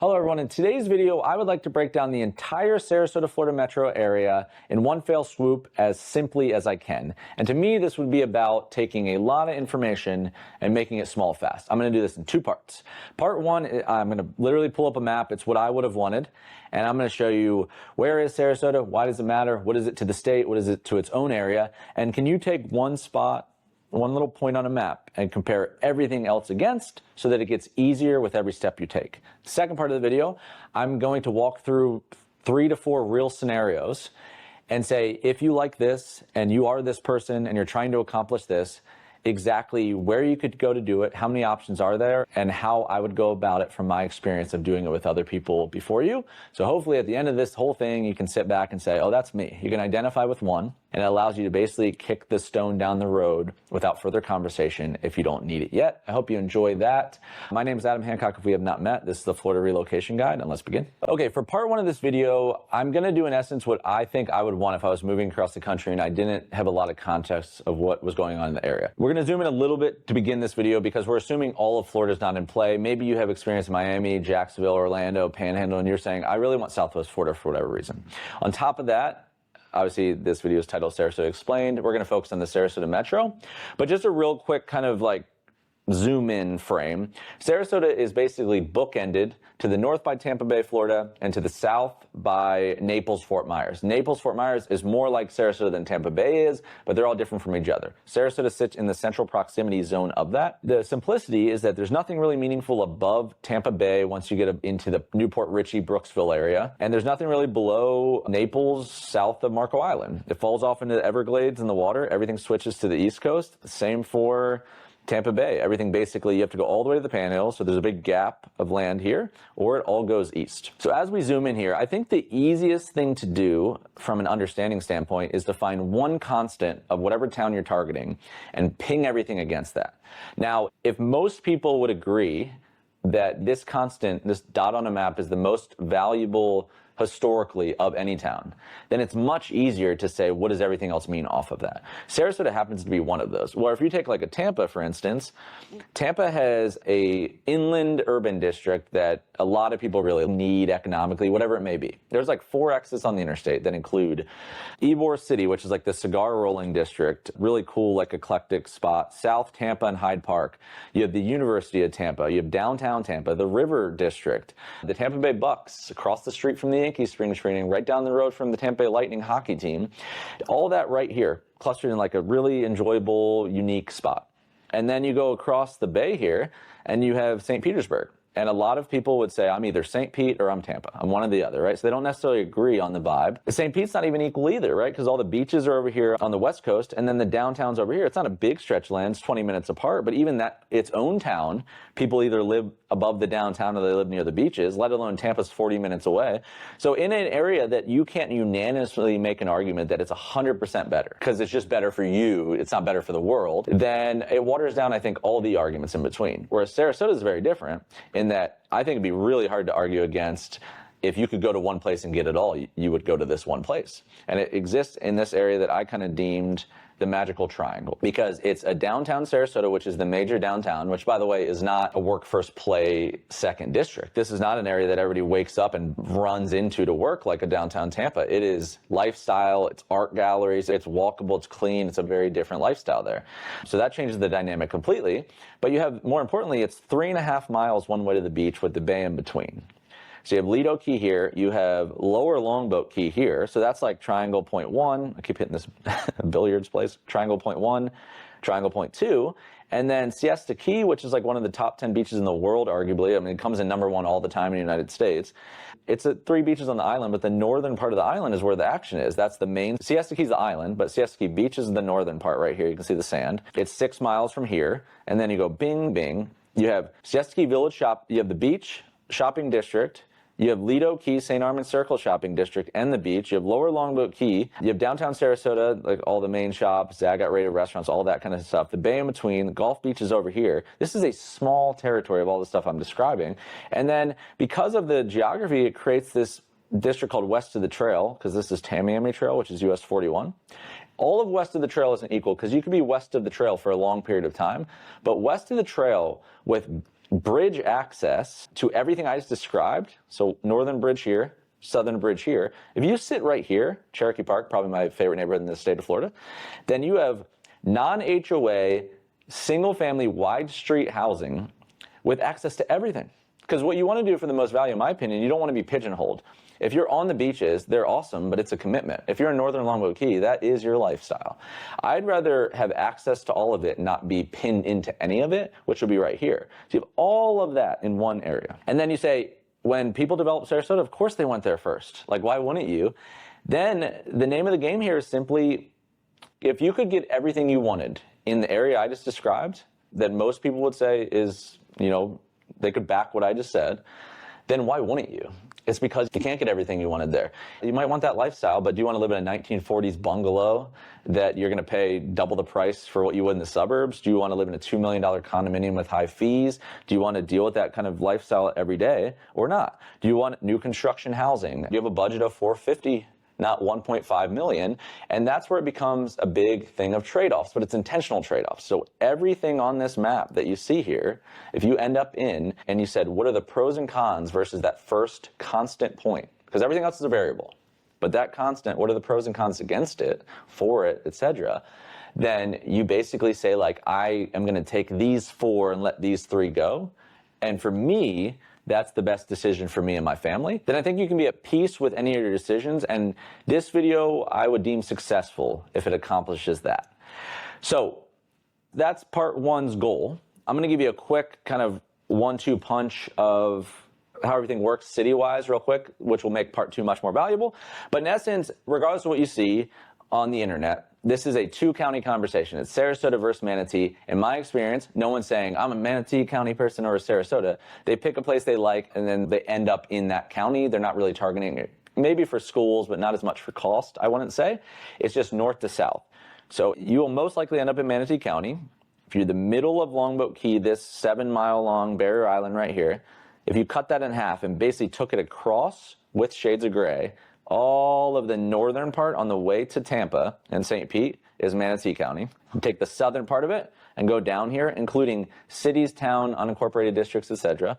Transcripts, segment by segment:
Hello everyone, in today's video I would like to break down the entire Sarasota, Florida metro area in one fell swoop as simply as I can. And to me this would be about taking a lot of information and making it small fast. I'm going to do this in two parts. Part one, I'm going to literally pull up a map. It's what I would have wanted. And I'm going to show you where is Sarasota, why does it matter, what is it to the state, what is it to its own area, and can you take one spot, one little point on a map and compare everything else against so that it gets easier with every step you take. Second part of the video, I'm going to walk through 3 to 4 real scenarios and say, if you like this and you are this person and you're trying to accomplish this, exactly where you could go to do it, how many options are there, and how I would go about it from my experience of doing it with other people before you. So hopefully at the end of this whole thing, you can sit back and say, oh, that's me. You can identify with one, and it allows you to basically kick the stone down the road without further conversation if you don't need it yet. I hope you enjoy that. My name is Adam Hancock. If we have not met, this is the Florida Relocation Guide, and let's begin. Okay, for part one of this video, I'm gonna do in essence what I think I would want if I was moving across the country and I didn't have a lot of context of what was going on in the area. We're gonna zoom in a little bit to begin this video because we're assuming all of Florida is not in play. Maybe you have experience in Miami, Jacksonville, Orlando, Panhandle, and you're saying, I really want Southwest Florida for whatever reason. On top of that, obviously, this video is titled Sarasota Explained. We're going to focus on the Sarasota Metro. But just a real quick kind of like zoom in frame. Sarasota is basically bookended to the north by Tampa Bay, Florida, and to the south by Naples, Fort Myers. Naples, Fort Myers is more like Sarasota than Tampa Bay is, but they're all different from each other. Sarasota sits in the central proximity zone of that. The simplicity is that there's nothing really meaningful above Tampa Bay once you get into the Newport Richey, Brooksville area, and there's nothing really below Naples, south of Marco Island. It falls off into the Everglades in the water. Everything switches to the East Coast. The same for Tampa Bay. Everything basically, you have to go all the way to the Panhandle, so there's a big gap of land here, or it all goes east. So as we zoom in here, I think the easiest thing to do from an understanding standpoint is to find one constant of whatever town you're targeting and ping everything against that. Now, if most people would agree that this constant, this dot on a map, is the most valuable historically of any town, then it's much easier to say, what does everything else mean off of that? Sarasota happens to be one of those. Or if you take like a Tampa, for instance, Tampa has a inland urban district that a lot of people really need economically, whatever it may be. There's like 4 exits on the interstate that include Ybor City, which is like the cigar rolling district, really cool, like eclectic spot, South Tampa and Hyde Park. You have the University of Tampa, you have downtown Tampa, the River District, the Tampa Bay Bucks across the street from the Yankees spring training, right down the road from the Tampa Bay Lightning hockey team. All that right here, clustered in like a really enjoyable, unique spot. And then you go across the bay here, and you have St. Petersburg. And a lot of people would say, I'm either St. Pete or I'm Tampa. I'm one or the other, right? So they don't necessarily agree on the vibe. St. Pete's not even equal either, right? Because all the beaches are over here on the west coast, and then the downtown's over here. It's not a big stretch of land, it's 20 minutes apart, but even that, its own town, people either live above the downtown or they live near the beaches, let alone Tampa's 40 minutes away. So in an area that you can't unanimously make an argument that it's 100% better, because it's just better for you, it's not better for the world, then it waters down, I think, all the arguments in between. Whereas Sarasota is very different in that I think it'd be really hard to argue against. If you could go to one place and get it all, you would go to this one place. And it exists in this area that I kind of deemed the magical triangle, because it's a downtown Sarasota, which is the major downtown, which by the way is not a work first, play second district. This is not an area that everybody wakes up and runs into to work like a downtown Tampa. It is lifestyle, it's art galleries, it's walkable, it's clean, it's a very different lifestyle there. So that changes the dynamic completely. But you have, more importantly, it's 3.5 miles one way to the beach with the bay in between. So you have Lido Key here, you have Lower Longboat Key here, so that's like Triangle Point 1, I keep hitting this billiards place, Triangle Point 1, Triangle Point 2, and then Siesta Key, which is like one of the top 10 beaches in the world, arguably. I mean, it comes in #1 all the time in the United States. It's 3 beaches on the island, but the northern part of the island is where the action is. That's the main, Siesta Key's the island, but Siesta Key Beach is the northern part right here. You can see the sand. It's 6 miles from here, and then you go bing, bing. You have Siesta Key Village Shop, you have the beach shopping district, you have Lido Key, St. Armand Circle Shopping District, and the beach. You have Lower Longboat Key. You have downtown Sarasota, like all the main shops, Zagat rated restaurants, all that kind of stuff. The bay in between, the golf beach is over here. This is a small territory of all the stuff I'm describing. And then because of the geography, it creates this district called West of the Trail, because this is Tamiami Trail, which is US 41. All of west of the trail isn't equal, because you could be west of the trail for a long period of time, but west of the trail with bridge access to everything I just described. So northern bridge here, southern bridge here. If you sit right here, Cherokee Park, probably my favorite neighborhood in the state of Florida, then you have non-HOA, single-family, wide street housing with access to everything. Because what you want to do for the most value, in my opinion, you don't want to be pigeonholed. If you're on the beaches, they're awesome, but it's a commitment. If you're in northern Longboat Key, that is your lifestyle. I'd rather have access to all of it, not be pinned into any of it, which will be right here. So you have all of that in one area. And then you say, when people develop Sarasota, of course they went there first. Like, why wouldn't you? Then the name of the game here is simply, if you could get everything you wanted in the area I just described, that most people would say is, they could back what I just said, then why wouldn't you? It's because you can't get everything you wanted there. You might want that lifestyle, but do you want to live in a 1940s bungalow that you're going to pay double the price for what you would in the suburbs? Do you want to live in a $2 million condominium with high fees? Do you want to deal with that kind of lifestyle every day or not? Do you want new construction housing? Do you have a budget of $450? Not 1.5 million. And that's where it becomes a big thing of trade-offs, but it's intentional trade-offs. So everything on this map that you see here, if you end up in and you said, what are the pros and cons versus that first constant point? Because everything else is a variable, but that constant, what are the pros and cons against it, for it, etc. Then you basically say, like, I am going to take these 4 and let these 3 go. And for me, that's the best decision for me and my family. Then I think you can be at peace with any of your decisions. And this video I would deem successful if it accomplishes that. So that's part 1's goal. I'm going to give you a quick kind of 1-2 punch of how everything works city-wise real quick, which will make part 2 much more valuable. But in essence, regardless of what you see on the internet, this is a 2-county conversation. It's Sarasota versus Manatee. In my experience, no one's saying, I'm a Manatee County person or a Sarasota. They pick a place they like, and then they end up in that county. They're not really targeting it. Maybe for schools, but not as much for cost, I wouldn't say. It's just north to south. So you will most likely end up in Manatee County. If you're the middle of Longboat Key, this 7-mile-long barrier island right here, if you cut that in half and basically took it across with shades of gray, all of the northern part on the way to Tampa and St. Pete is Manatee County. You take the southern part of it and go down here, including cities, town, unincorporated districts, etc.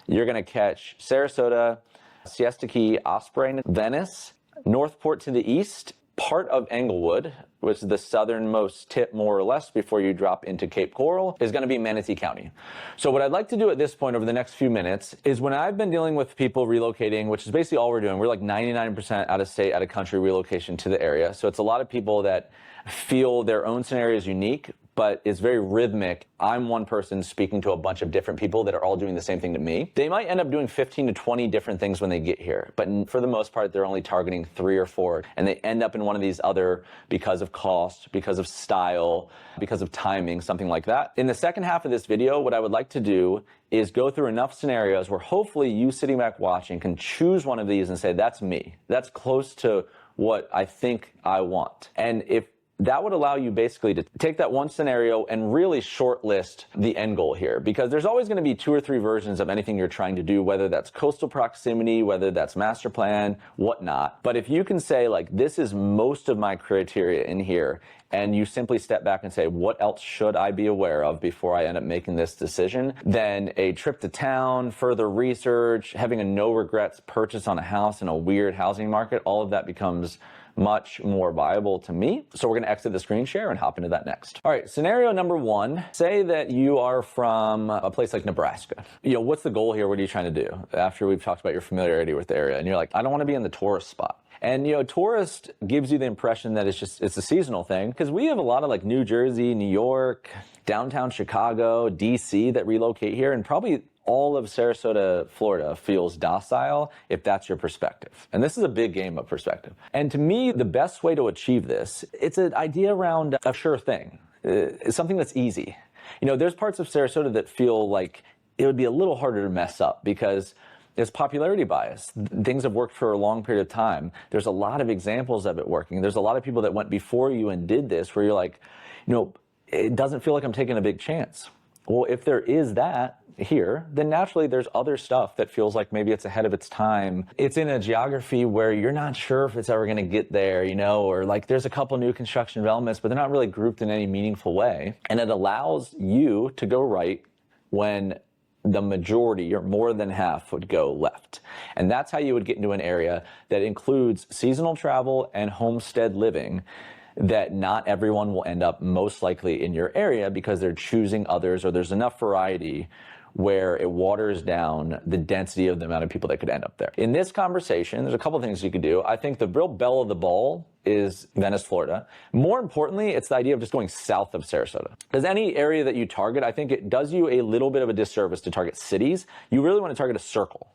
You're going to catch Sarasota, Siesta Key, Osprey, Venice, Northport to the east, part of Englewood, which is the southernmost tip more or less before you drop into Cape Coral, is going to be Manatee County. So what I'd like to do at this point over the next few minutes is, when I've been dealing with people relocating, which is basically all we're doing, we're like 99% out of state, out of country relocation to the area. So it's a lot of people that feel their own scenario is unique, but it's very rhythmic. I'm one person speaking to a bunch of different people that are all doing the same thing to me. They might end up doing 15 to 20 different things when they get here, but for the most part, they're only targeting 3 or 4, and they end up in one of these other because of cost, because of style, because of timing, something like that. In the second half of this video, what I would like to do is go through enough scenarios where hopefully you sitting back watching can choose one of these and say, that's me. That's close to what I think I want. And if that would allow you basically to take that one scenario and really shortlist the end goal here, because there's always going to be 2 or 3 versions of anything you're trying to do, whether that's coastal proximity, whether that's master plan, whatnot. But if you can say, like, this is most of my criteria in here, and you simply step back and say, what else should I be aware of before I end up making this decision, then a trip to town, further research, having a no regrets purchase on a house in a weird housing market, all of that becomes much more viable to me. So we're going to exit the screen share and hop into that next. All right, scenario number 1, say that you are from a place like Nebraska. What's the goal here? What are you trying to do? After we've talked about your familiarity with the area, and you're like, I don't want to be in the tourist spot. And, tourist gives you the impression that it's a seasonal thing, because we have a lot of like New Jersey, New York, downtown Chicago, DC that relocate here, and probably all of Sarasota, Florida feels docile if that's your perspective. And this is a big game of perspective. And to me, the best way to achieve this, it's an idea around a sure thing. It's something that's easy. There's parts of Sarasota that feel like it would be a little harder to mess up because there's popularity bias. Things have worked for a long period of time. There's a lot of examples of it working. There's a lot of people that went before you and did this where you're like, it doesn't feel like I'm taking a big chance. Well, if there is that here, then naturally there's other stuff that feels like maybe it's ahead of its time. It's in a geography where you're not sure if it's ever going to get there, or like there's a couple new construction developments, but they're not really grouped in any meaningful way. And it allows you to go right when the majority or more than half would go left. And that's how you would get into an area that includes seasonal travel and homestead living, that not everyone will end up most likely in your area because they're choosing others, or there's enough variety where it waters down the density of the amount of people that could end up there. In this conversation, there's a couple things you could do. I think the real belle of the ball is Venice, Florida. More importantly, it's the idea of just going south of Sarasota. Because any area that you target, I think it does you a little bit of a disservice to target cities. You really want to target a circle,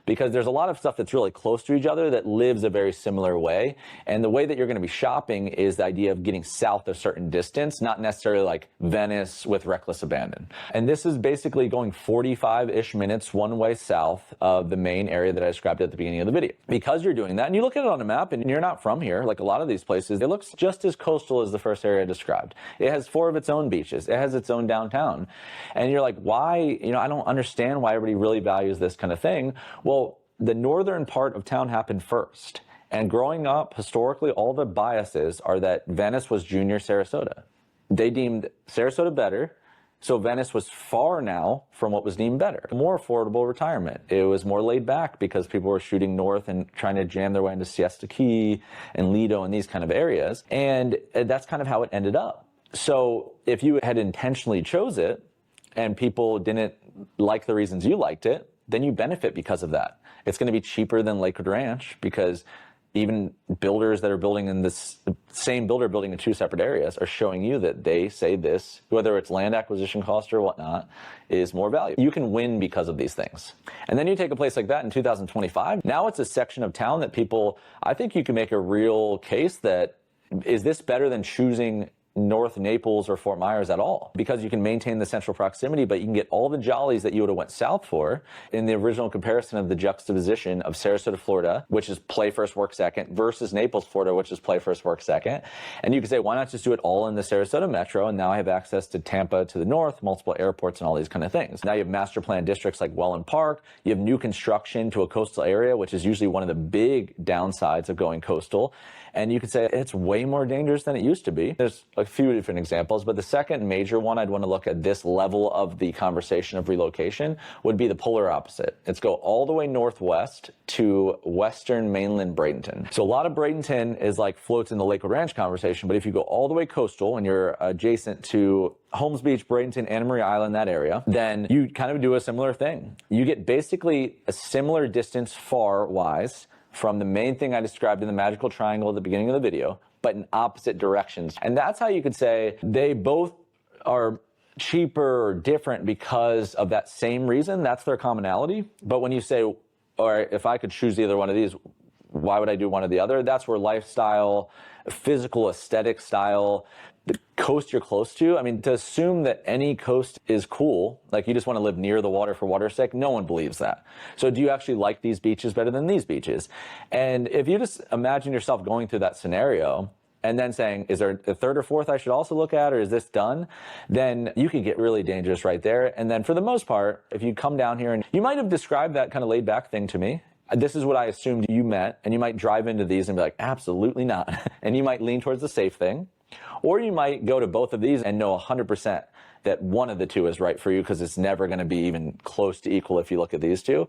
because there's a lot of stuff that's really close to each other that lives a very similar way. And the way that you're going to be shopping is the idea of getting south a certain distance, not necessarily like Venice with reckless abandon. And this is basically going 45-ish minutes one way south of the main area that I described at the beginning of the video. Because you're doing that, and you look at it on a map and you're not from here, like a lot of these places, it looks just as coastal as the first area I described. It has 4 of its own beaches. It has its own downtown. And you're like, why? I don't understand why everybody really values this kind of thing. Well, the northern part of town happened first. And growing up, historically, all the biases are that Venice was junior Sarasota. They deemed Sarasota better, so Venice was far now from what was deemed better. More affordable retirement. It was more laid back because people were shooting north and trying to jam their way into Siesta Key and Lido and these kind of areas. And that's kind of how it ended up. So if you had intentionally chose it and people didn't like the reasons you liked it, then you benefit because of that. It's going to be cheaper than Lakewood Ranch because even builders that are building in this same builder building in 2 separate areas are showing you that they say this, whether it's land acquisition cost or whatnot, is more valuable. You can win because of these things. And then you take a place like that in 2025. Now it's a section of town that people, I think you can make a real case that, is this better than choosing North Naples or Fort Myers at all? Because you can maintain the central proximity, but you can get all the jollies that you would have went south for in the original comparison of the juxtaposition of Sarasota, Florida, which is play first, work second, versus Naples, Florida, which is play first, work second. And you could say, why not just do it all in the Sarasota metro? And now I have access to Tampa to the north, multiple airports and all these kind of things. Now you have master plan districts like Welland Park. You have new construction to a coastal area, which is usually one of the big downsides of going coastal. And you could say it's way more dangerous than it used to be. There's a few different examples, but the second major one I'd want to look at this level of the conversation of relocation would be the polar opposite. It's go all the way northwest to western mainland Bradenton. So a lot of Bradenton is like floats in the Lakewood Ranch conversation, but if you go all the way coastal and you're adjacent to Holmes Beach, Bradenton, Anna Maria Island, that area, then you kind of do a similar thing. You get basically a similar distance far-wise from the main thing I described in the magical triangle at the beginning of the video, but in opposite directions. And that's how you could say they both are cheaper or different because of that same reason. That's their commonality. But when you say, all right, if I could choose either one of these, why would I do one or the other? That's where lifestyle, physical aesthetic style, the coast you're close to. I mean, to assume that any coast is cool, like you just want to live near the water for water's sake, no one believes that. So do you actually like these beaches better than these beaches? And if you just imagine yourself going through that scenario and then saying, is there a third or fourth I should also look at, or is this done? Then you could get really dangerous right there. And then for the most part, if you come down here, and you might have described that kind of laid back thing to me. This is what I assumed you meant, and you might drive into these and be like, absolutely not. And you might lean towards the safe thing. Or you might go to both of these and know 100% that one of the two is right for you, because it's never going to be even close to equal if you look at these two.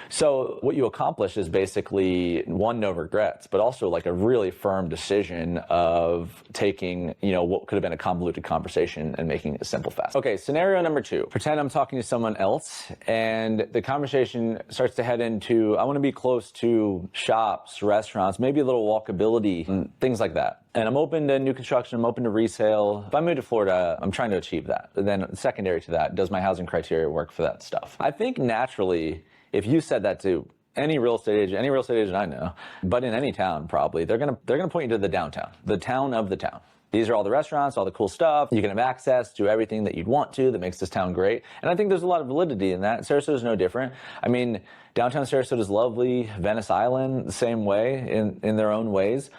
So what you accomplish is basically, one, no regrets, but also like a really firm decision of taking, what could have been a convoluted conversation and making it simple, fast. Okay, scenario number 2. Pretend I'm talking to someone else and the conversation starts to head into, I want to be close to shops, restaurants, maybe a little walkability, and things like that. And I'm open to new construction, I'm open to resale. If I move to Florida, I'm trying to achieve that. And then secondary to that, does my housing criteria work for that stuff? I think naturally, if you said that to any real estate agent I know, but in any town probably, they're gonna point you to the downtown, the town of the town. These are all the restaurants, all the cool stuff. You can have access to everything that you'd want to that makes this town great. And I think there's a lot of validity in that. Sarasota's no different. I mean, downtown Sarasota is lovely. Venice Island, the same way in their own ways.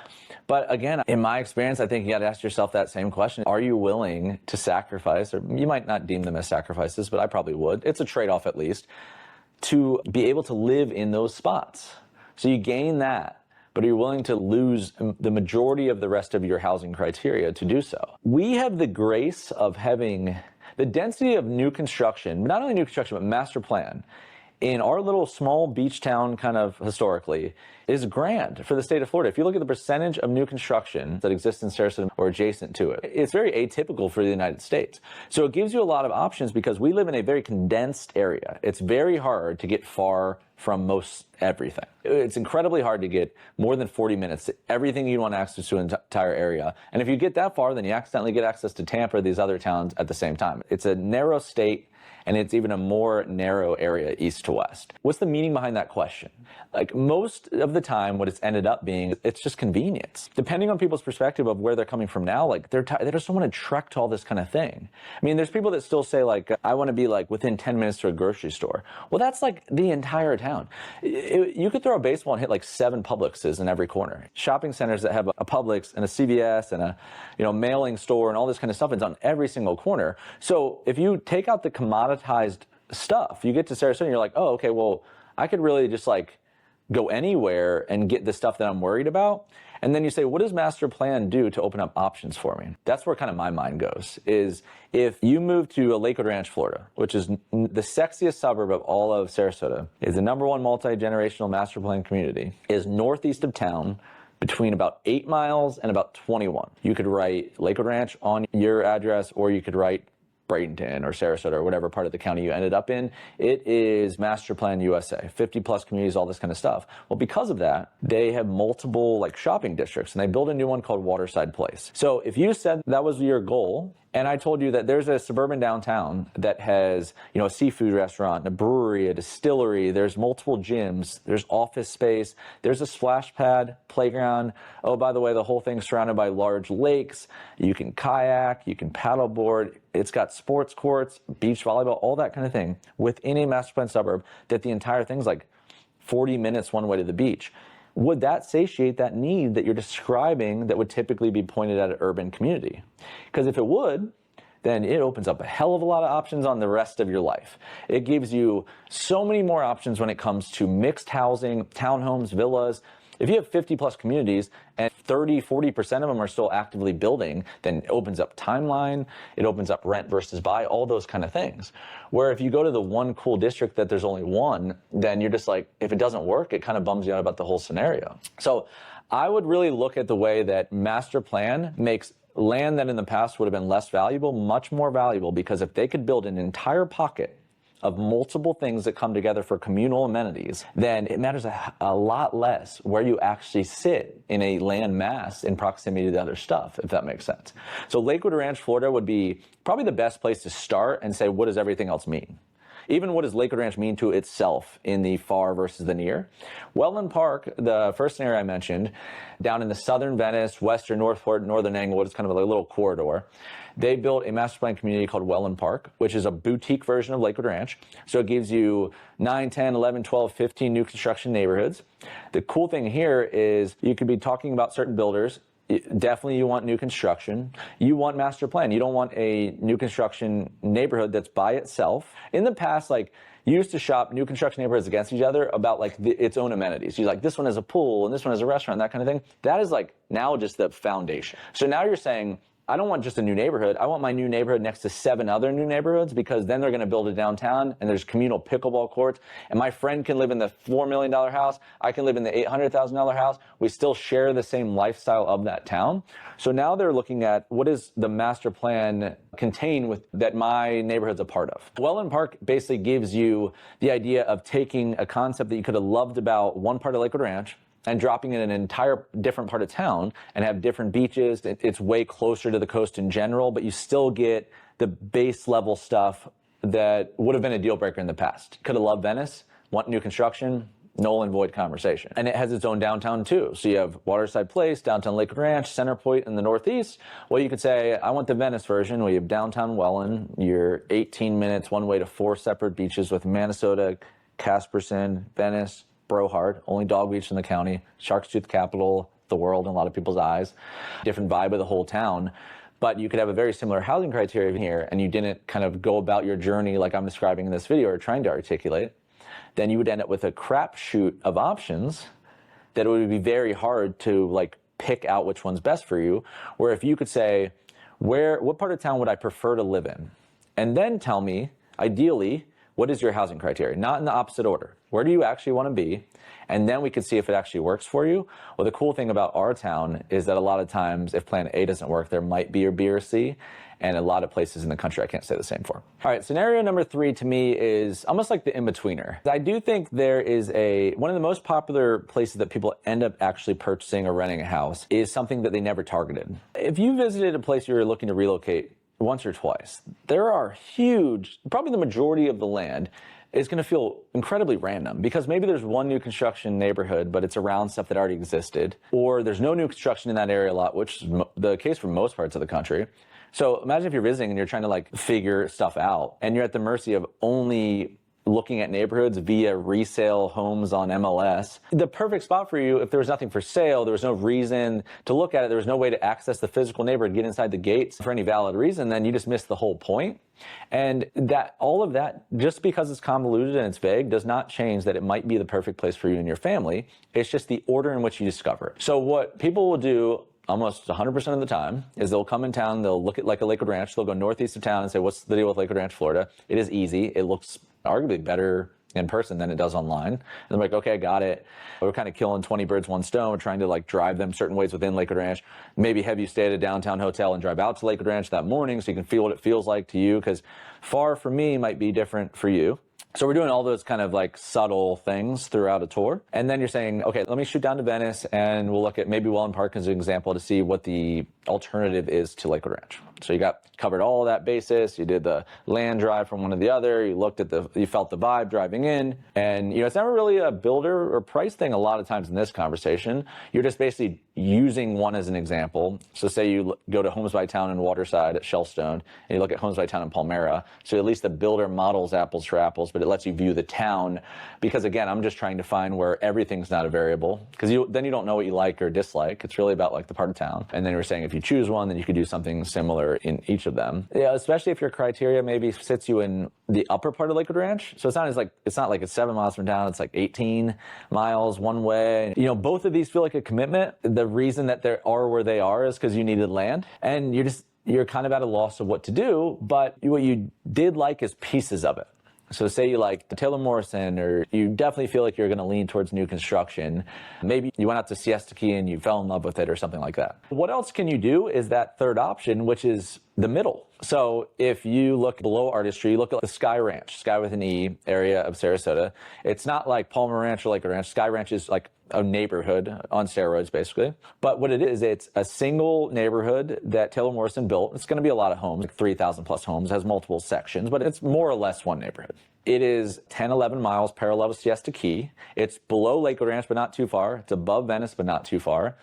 But again, in my experience, I think you got to ask yourself that same question. Are you willing to sacrifice, or you might not deem them as sacrifices, but I probably would. It's a trade-off at least, to be able to live in those spots. So you gain that, but are you willing to lose the majority of the rest of your housing criteria to do so? We have the grace of having The density of new construction, not only new construction, but master plan, in our little small beach town kind of historically is grand for the state of Florida. If you look at the percentage of new construction that exists in Sarasota or adjacent to it, it's very atypical for the United States. So it gives you a lot of options because we live in a very condensed area. It's very hard to get far from most everything. It's incredibly hard to get more than 40 minutes to everything you want access to in the entire area. And if you get that far, then you accidentally get access to Tampa or these other towns at the same time. It's a narrow state, and it's even a more narrow area east to west. What's the meaning behind that question? Like most of the time, what it's ended up being, it's just convenience. Depending on people's perspective of where they're coming from now, like they just don't want to trek to all this kind of thing. I mean, there's people that still say like, I want to be like within 10 minutes to a grocery store. Well, that's like the entire town. You could throw a baseball and hit like 7 Publixes in every corner. Shopping centers that have a Publix and a CVS and a mailing store and all this kind of stuff, it's on every single corner. So if you take out the commoditized stuff, you get to Sarasota and you're like, oh, okay, well, I could really just like go anywhere and get the stuff that I'm worried about. And then you say, what does master plan do to open up options for me? That's where kind of my mind goes, is if you move to Lakewood Ranch, Florida, which is the sexiest suburb of all of Sarasota, is the #1 multi-generational master plan community, is northeast of town, between about 8 miles and about 21. You could write Lakewood Ranch on your address, or you could write Bradenton or Sarasota or whatever part of the county you ended up in. It is Master Plan USA, 50 plus communities, all this kind of stuff. Well, because of that, they have multiple like shopping districts, and they built a new one called Waterside Place. So if you said that was your goal, and I told you that there's a suburban downtown that has, a seafood restaurant, a brewery, a distillery, there's multiple gyms, there's office space, there's a splash pad, playground. Oh, by the way, the whole thing's surrounded by large lakes. You can kayak, you can paddleboard. It's got sports courts, beach volleyball, all that kind of thing within a master plan suburb that the entire thing's like 40 minutes one way to the beach. Would that satiate that need that you're describing that would typically be pointed at an urban community? Because if it would, then it opens up a hell of a lot of options on the rest of your life. It gives you so many more options when it comes to mixed housing, townhomes, villas. If you have 50 plus communities and 30-40% of them are still actively building, then it opens up timeline, it opens up rent versus buy, all those kind of things. Where if you go to the one cool district that there's only one, then you're just like, if it doesn't work, it kind of bums you out about the whole scenario. So I would really look at the way that master plan makes land that in the past would have been less valuable, much more valuable, because if they could build an entire pocket of multiple things that come together for communal amenities, then it matters a lot less where you actually sit in a land mass in proximity to the other stuff, if that makes sense. So Lakewood Ranch, Florida would be probably the best place to start and say, what does everything else mean? Even what does Lakewood Ranch mean to itself in the far versus the near? Welland Park, the first area I mentioned, down in the southern Venice, western Northport, northern Englewood, it's kind of a little corridor. They built a master plan community called Welland Park, which is a boutique version of Lakewood Ranch. So it gives you 9, 10, 11, 12, 15 new construction neighborhoods. The cool thing here is you could be talking about certain builders. Definitely you want new construction. You want master plan. You don't want a new construction neighborhood that's by itself. In the past, like, you used to shop new construction neighborhoods against each other about like its own amenities. You're like, this one has a pool and this one has a restaurant, that kind of thing. That is like now just the foundation. So now you're saying, I don't want just a new neighborhood. I want my new neighborhood next to 7 other new neighborhoods, because then they're going to build a downtown and there's communal pickleball courts. And my friend can live in the $4 million house. I can live in the $800,000 house. We still share the same lifestyle of that town. So now they're looking at what does the master plan contain with that my neighborhood's a part of. Welland Park basically gives you the idea of taking a concept that you could have loved about one part of Lakewood Ranch and dropping it in an entire different part of town and have different beaches. It's way closer to the coast in general, but you still get the base level stuff that would have been a deal breaker in the past. Could have loved Venice, want new construction, null and void conversation. And it has its own downtown too. So you have Waterside Place, downtown Lakewood Ranch, Center Point in the northeast. Well, you could say, I want the Venice version, where you have downtown Welland, you're 18 minutes one way to 4 separate beaches with Minnesota, Casperson, Venice, Brohard, only dog beach in the county, Shark's Tooth capital, the world in a lot of people's eyes, different vibe of the whole town. But you could have a very similar housing criteria here, and you didn't kind of go about your journey like I'm describing in this video or trying to articulate, then you would end up with a crapshoot of options that it would be very hard to like pick out which one's best for you. Where if you could say, what part of town would I prefer to live in? And then tell me, ideally, what is your housing criteria? Not in the opposite order. Where do you actually want to be? And then we can see if it actually works for you. Well, the cool thing about our town is that a lot of times if plan A doesn't work, there might be a B or C. And a lot of places in the country I can't say the same for. All right, scenario number 3 to me is almost like the in-betweener. I do think there is one of the most popular places that people end up actually purchasing or renting a house is something that they never targeted. If you visited a place you're looking to relocate once or twice, there are huge, probably the majority of the land is going to feel incredibly random because maybe there's one new construction neighborhood, but it's around stuff that already existed, or there's no new construction in that area a lot, which is the case for most parts of the country. So imagine if you're visiting and you're trying to like figure stuff out and you're at the mercy of only looking at neighborhoods via resale homes on MLS. The perfect spot for you, if there was nothing for sale, there was no reason to look at it, there was no way to access the physical neighborhood, get inside the gates for any valid reason, then you just missed the whole point. And that all of that, just because it's convoluted and it's vague, does not change that it might be the perfect place for you and your family. It's just the order in which you discover it. So what people will do almost 100% of the time is they'll come in town, they'll look at like a Lakewood Ranch, they'll go northeast of town and say, what's the deal with Lakewood Ranch, Florida? It is easy. It looks arguably better in person than it does online. And they're like, okay, got it. We're kind of killing 20 birds, one stone. We're trying to like drive them certain ways within Lakewood Ranch. Maybe have you stay at a downtown hotel and drive out to Lakewood Ranch that morning so you can feel what it feels like to you, because far from me might be different for you. So we're doing all those kind of like subtle things throughout a tour. And then you're saying, okay, let me shoot down to Venice and we'll look at maybe Welland Park as an example to see what the alternative is to Lakewood Ranch. So you covered all that basis. You did the land drive from one to the other. You looked at you felt the vibe driving in. And, it's never really a builder or price thing a lot of times in this conversation. You're just basically using one as an example. So say you go to Homes by Town in Waterside at Shellstone, and you look at Homes by Town in Palmyra. So at least the builder models apples for apples, but it lets you view the town. Because again, I'm just trying to find where everything's not a variable. Because then you don't know what you like or dislike. It's really about like the part of town. And then we're saying if you choose one, then you could do something similar in each of them. Yeah, especially if your criteria maybe sits you in the upper part of Lakewood Ranch. So it's not like it's 7 miles from town, it's like 18 miles one way. Both of these feel like a commitment. The reason that they are where they are is because you needed land and you're kind of at a loss of what to do, but what you did like is pieces of it. So say you like Taylor Morrison, or you definitely feel like you're going to lean towards new construction. Maybe you went out to Siesta Key and you fell in love with it or something like that. What else can you do is that third option, which is the middle. So if you look below Artistry, you look at the Sky Ranch, Sky with an E area of Sarasota. It's not like Palmer Ranch or Lakewood Ranch. Sky Ranch is like a neighborhood on steroids, basically. But what it is, it's a single neighborhood that Taylor Morrison built. It's going to be a lot of homes, like 3,000 plus homes, has multiple sections, but it's more or less one neighborhood. It is 10, 11 miles parallel to Siesta Key. It's below Lakewood Ranch, but not too far. It's above Venice, but not too far.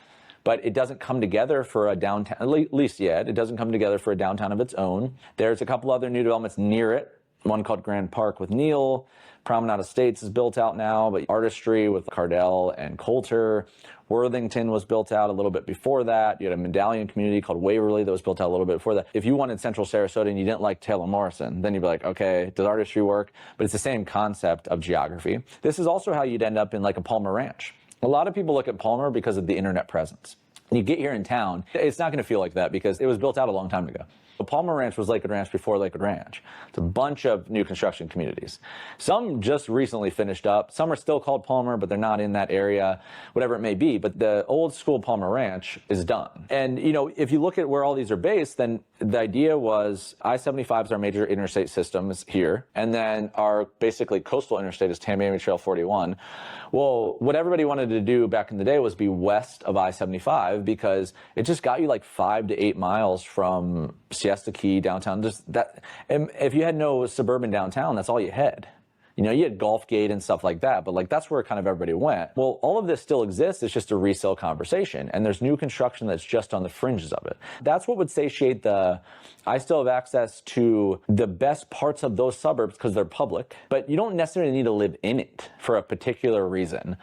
But it doesn't come together for a downtown, at least yet. It doesn't come together for a downtown of its own. There's a couple other new developments near it. One called Grand Park with Neil. Promenade Estates is built out now, but Artistry with Cardell and Coulter. Worthington was built out a little bit before that. You had a medallion community called Waverly that was built out a little bit before that. If you wanted Central Sarasota and you didn't like Taylor Morrison, then you'd be like, okay, does Artistry work? But it's the same concept of geography. This is also how you'd end up in like a Palmer Ranch. A lot of people look at Palmer because of the internet presence. You get here in town, it's not going to feel like that because it was built out a long time ago. The Palmer Ranch was Lakewood Ranch before Lakewood Ranch. It's a bunch of new construction communities. Some just recently finished up. Some are still called Palmer, but they're not in that area, whatever it may be. But the old school Palmer Ranch is done. And, if you look at where all these are based, then the idea was I-75 is our major interstate system is here. And then our basically coastal interstate is Tamiami Trail 41. Well, what everybody wanted to do back in the day was be west of I-75 because it just got you like 5 to 8 miles from Siesta Key downtown. Just that, and if you had no suburban downtown, that's all you had. You had Gulf Gate and stuff like that, but like that's where kind of everybody went. Well, all of this still exists. It's just a resale conversation, and there's new construction that's just on the fringes of it. That's what would satiate I still have access to the best parts of those suburbs because they're public, but you don't necessarily need to live in it for a particular reason,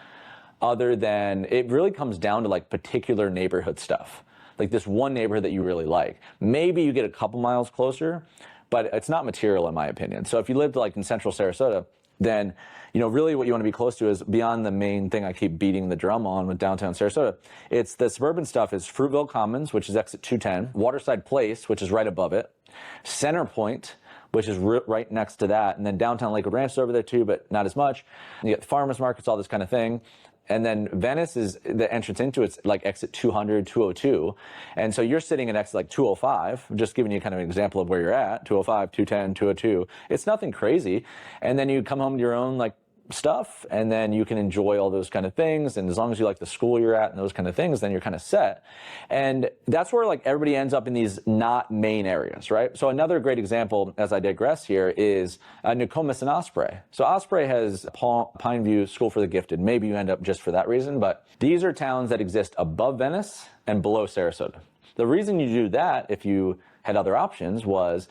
other than it really comes down to like particular neighborhood stuff. Like this one neighborhood that you really like. Maybe you get a couple miles closer, but it's not material in my opinion. So if you lived like in Central Sarasota, then, really what you want to be close to is beyond the main thing I keep beating the drum on with downtown Sarasota. It's the suburban stuff is Fruitville Commons, which is exit 210, Waterside Place, which is right above it, Center Point, which is right next to that. And then downtown Lakewood Ranch is over there too, but not as much. You get farmers markets, all this kind of thing. And then Venice is the entrance into it's like exit 200, 202. And so you're sitting at exit like 205, just giving you kind of an example of where you're at, 205, 210, 202. It's nothing crazy. And then you come home to your own like stuff, and then you can enjoy all those kind of things. And as long as you like the school you're at and those kind of things, then you're kind of set. And that's where like everybody ends up in these not main areas, right? So another great example, as I digress here, is Nokomis and Osprey. So Osprey has Pineview School for the Gifted. Maybe you end up just for that reason, but these are towns that exist above Venice and below Sarasota. The reason you do that, if you had other options, was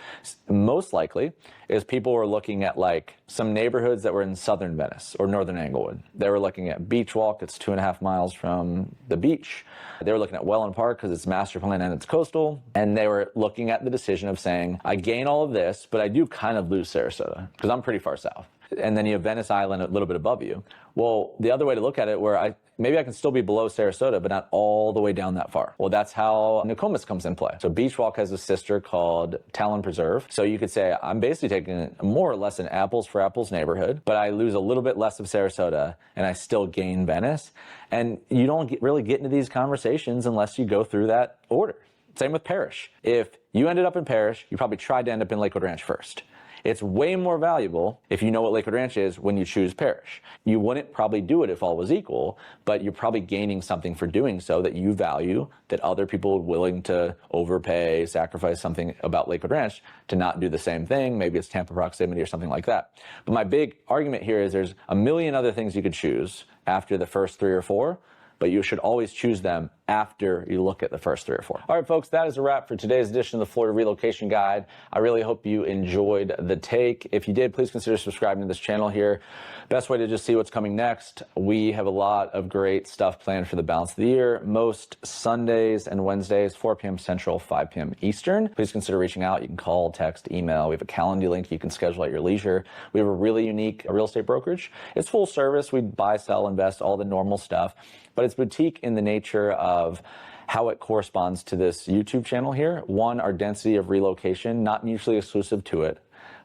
most likely is people were looking at like some neighborhoods that were in southern Venice or northern Englewood. They were looking at Beach Walk, it's 2.5 miles from the beach. They were looking at Welland Park because it's master plan and it's coastal. And they were looking at the decision of saying, I gain all of this, but I do kind of lose Sarasota because I'm pretty far south. And then you have Venice Island a little bit above you. Well, the other way to look at it, where maybe I can still be below Sarasota, but not all the way down that far. Well, that's how Nokomis comes in play. So Beach Walk has a sister called Talon Preserve. So you could say, I'm basically taking more or less an apples for apples neighborhood, but I lose a little bit less of Sarasota and I still gain Venice. And you don't really get into these conversations unless you go through that order. Same with Parrish. If you ended up in Parrish, you probably tried to end up in Lakewood Ranch first. It's way more valuable if you know what Lakewood Ranch is when you choose Parrish. You wouldn't probably do it if all was equal, but you're probably gaining something for doing so that you value, that other people are willing to overpay, sacrifice something about Lakewood Ranch to not do the same thing. Maybe it's Tampa proximity or something like that. But my big argument here is there's a million other things you could choose after the first 3 or 4, but you should always choose them after you look at the first 3 or 4. All right, folks, that is a wrap for today's edition of the Florida Relocation Guide. I really hope you enjoyed the take. If you did, please consider subscribing to this channel here. Best way to just see what's coming next. We have a lot of great stuff planned for the balance of the year. Most Sundays and Wednesdays, 4 p.m. Central, 5 p.m. Eastern. Please consider reaching out. You can call, text, email. We have a calendar link you can schedule at your leisure. We have a really unique real estate brokerage. It's full service. We buy, sell, invest, all the normal stuff. But it's boutique in the nature of how it corresponds to this YouTube channel here. One, our density of relocation, not mutually exclusive to it,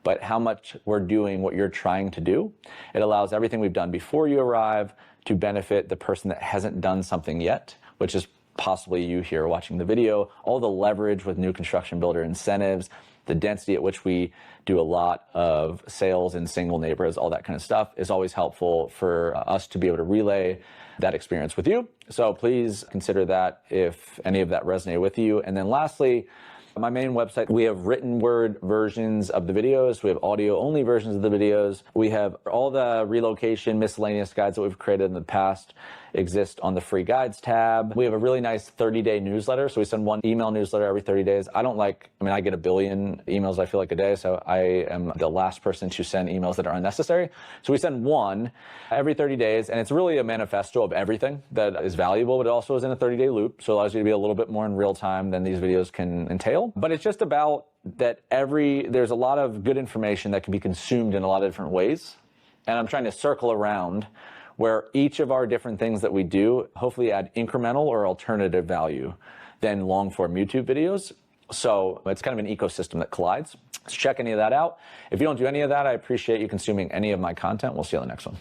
but how much we're doing what you're trying to do. It allows everything we've done before you arrive to benefit the person that hasn't done something yet, which is possibly you here watching the video. All the leverage with new construction builder incentives, the density at which we do a lot of sales in single neighborhoods, all that kind of stuff is always helpful for us to be able to relay that experience with you. So please consider that if any of that resonated with you. And then lastly, my main website, we have written word versions of the videos. We have audio only versions of the videos. We have all the relocation miscellaneous guides that we've created in the past exist on the free guides tab. We have a really nice 30-day newsletter. So we send one email newsletter every 30 days. I get 1 billion emails, I feel like, a day. So I am the last person to send emails that are unnecessary. So we send one every 30 days. And it's really a manifesto of everything that is valuable, but it also is in a 30-day loop. So it allows you to be a little bit more in real time than these videos can entail. But it's just about that there's a lot of good information that can be consumed in a lot of different ways. And I'm trying to circle around where each of our different things that we do hopefully add incremental or alternative value than long form YouTube videos. So it's kind of an ecosystem that collides. So check any of that out. If you don't do any of that, I appreciate you consuming any of my content. We'll see you on the next one.